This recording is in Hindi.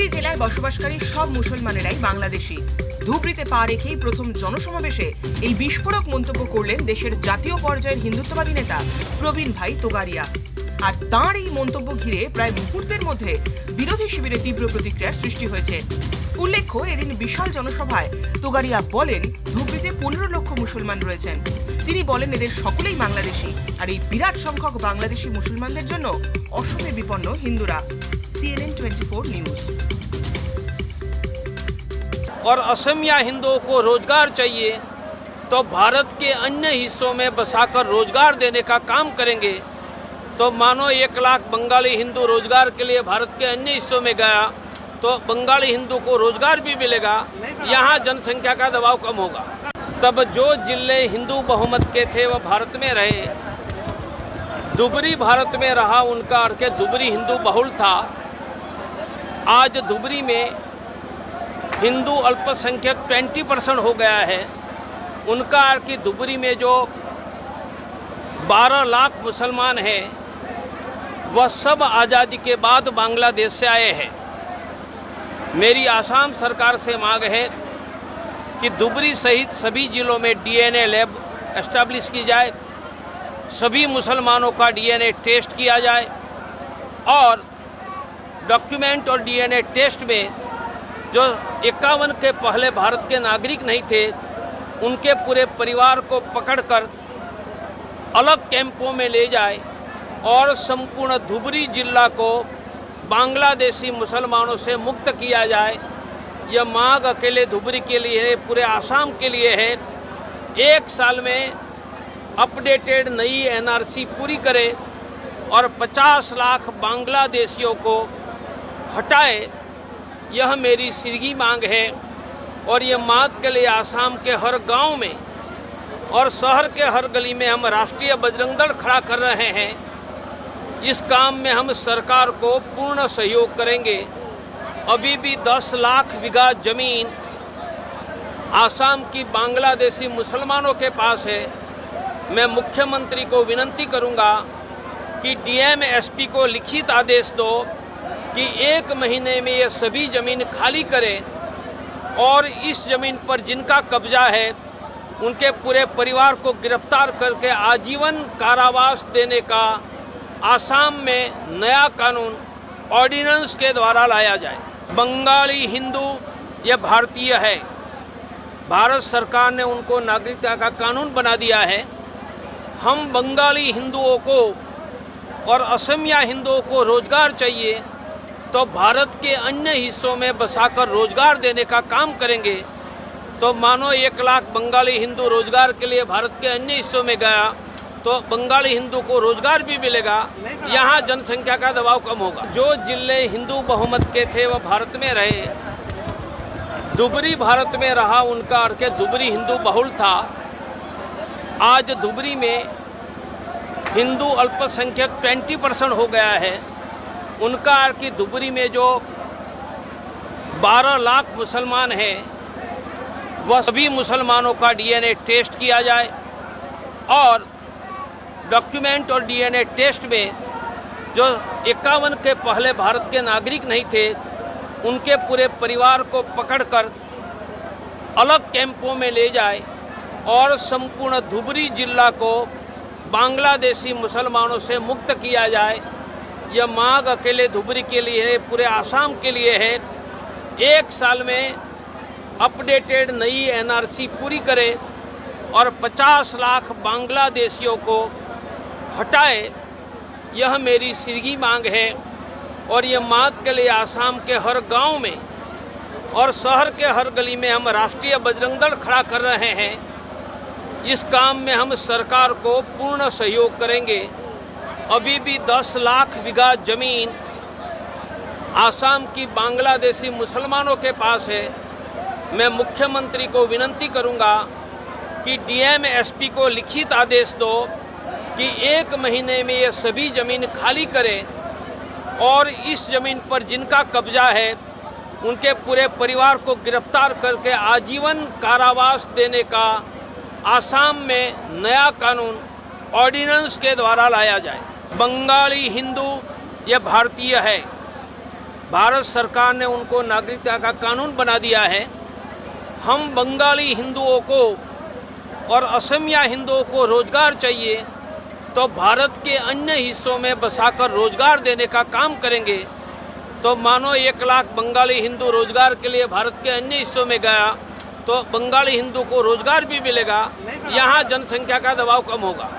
ধুবড়ী জেলায় বসবাসকারী সব মুসলমানেরাই বাংলাদেশী। ধুবড়ীতে পা রেখেই প্রথম জনসমাবেশে এই বিস্ফোরক মন্তব্য করলেন দেশের জাতীয় পর্যায়ের হিন্দুত্ববাদী নেতা প্রবীণ ভাই তোগাড়িয়া। আর তাঁর এই মন্তব্য ঘিরে প্রায় মুহূর্তের মধ্যে বিরোধী শিবিরে তীব্র প্রতিক্রিয়ার সৃষ্টি হয়েছে। উল্লেখ্য, এদিন বিশাল জনসভায় তোগাড়িয়া বলেন ধুবড়ীতে 15 লক্ষ মুসলমান রয়েছেন। তিনি বলেন এদের সকলেই বাংলাদেশী, আর এই বিরাট সংখ্যক বাংলাদেশী মুসলমানদের জন্য অসমে বিপন্ন হিন্দুরা। CNN 24 news. और असमिया हिंदुओं को रोजगार चाहिए तो भारत के अन्य हिस्सों में बसाकर रोजगार देने का काम करेंगे। तो मानो 1 लाख बंगाली हिंदू रोजगार के लिए भारत के अन्य हिस्सों में गया तो बंगाली हिंदू को रोजगार भी मिलेगा, यहाँ जनसंख्या का दबाव कम होगा। तब जो जिले हिंदू बहुमत के थे वह भारत में रहे, धुबरी भारत में रहा, उनका अर्थ धुबरी हिंदू बहुल था। आज धुबरी में हिंदू अल्पसंख्यक 20% हो गया है। उनका अर्थ कि धुबरी में जो 12 लाख मुसलमान हैं वह सब आज़ादी के बाद बांग्लादेश से आए हैं। मेरी आसाम सरकार से मांग है कि धुबरी सहित सभी जिलों में DNA लैब एस्टैब्लिश की जाए, सभी मुसलमानों का DNA टेस्ट किया जाए और डॉक्यूमेंट और DNA टेस्ट में जो 51 के पहले भारत के नागरिक नहीं थे उनके पूरे परिवार को पकड़कर अलग कैंपों में ले जाए और संपूर्ण धुबरी जिला को बांग्लादेशी मुसलमानों से मुक्त किया जाए। यह मांग अकेले धुबरी के लिए है, पूरे आसाम के लिए है। 1 साल में अपडेटेड नई NRC पूरी करे और 50 लाख बांग्लादेशियों को हटाए, यह मेरी सीधी मांग है। और ये मांग के लिए आसाम के हर गांव में और शहर के हर गली में हम राष्ट्रीय बजरंग दल खड़ा कर रहे हैं। इस काम में हम सरकार को पूर्ण सहयोग करेंगे। अभी भी 10 लाख बीघा जमीन आसाम की बांग्लादेशी मुसलमानों के पास है। मैं मुख्यमंत्री को विनती करूंगा कि DM SP को लिखित आदेश दो कि 1 महीने में ये सभी ज़मीन खाली करें और इस ज़मीन पर जिनका कब्जा है उनके पूरे परिवार को गिरफ्तार करके आजीवन कारावास देने का आसाम में नया कानून ऑर्डिनेंस के द्वारा लाया जाए। बंगाली हिंदू ये भारतीय है, भारत सरकार ने उनको नागरिकता का कानून बना दिया है। हम बंगाली हिंदुओं को और असमिया हिंदुओं को रोजगार चाहिए तो भारत के अन्य हिस्सों में बसाकर रोजगार देने का काम करेंगे। तो मानो 1 लाख बंगाली हिंदू रोजगार के लिए भारत के अन्य हिस्सों में गया तो बंगाली हिंदू को रोजगार भी मिलेगा, यहाँ जनसंख्या का दबाव कम होगा। जो जिले हिंदू बहुमत के थे वह भारत में रहे, धुबरी भारत में रहा, उनका अर्थ धुबरी हिंदू बहुल था। आज धुबरी में हिंदू अल्पसंख्यक 20% हो गया है। उनका अर्थ कि धुबरी में जो 12 लाख मुसलमान हैं वह सभी मुसलमानों का DNA टेस्ट किया जाए और डॉक्यूमेंट और DNA टेस्ट में जो 51 के पहले भारत के नागरिक नहीं थे उनके पूरे परिवार को पकड़कर अलग कैंपों में ले जाए और संपूर्ण धुबरी जिला को बांग्लादेशी मुसलमानों से मुक्त किया जाए। यह मांग अकेले धुबरी के लिए है, पूरे आसाम के लिए है। 1 साल में अपडेटेड नई NRC पूरी करे और 50 लाख बांग्लादेशियों को हटाए, यह मेरी सीधी मांग है। और ये मांग के लिए आसाम के हर गांव में और शहर के हर गली में हम राष्ट्रीय बजरंग दल खड़ा कर रहे हैं। इस काम में हम सरकार को पूर्ण सहयोग करेंगे। अभी भी 10 लाख बीघा जमीन आसाम की बांग्लादेशी मुसलमानों के पास है। मैं मुख्यमंत्री को विनती करूंगा कि DM SP को लिखित आदेश दो कि 1 महीने में ये सभी ज़मीन खाली करें और इस ज़मीन पर जिनका कब्जा है उनके पूरे परिवार को गिरफ्तार करके आजीवन कारावास देने का आसाम में नया कानून ऑर्डिनेंस के द्वारा लाया जाए। बंगाली हिंदू ये भारतीय है, भारत सरकार ने उनको नागरिकता का कानून बना दिया है। हम बंगाली हिंदुओं को और असमिया हिंदुओं को रोजगार चाहिए तो भारत के अन्य हिस्सों में बसाकर रोजगार देने का काम करेंगे। तो मानो 1 लाख बंगाली हिंदू रोजगार के लिए भारत के अन्य हिस्सों में गया तो बंगाली हिंदू को रोजगार भी मिलेगा, यहाँ जनसंख्या का दबाव कम होगा।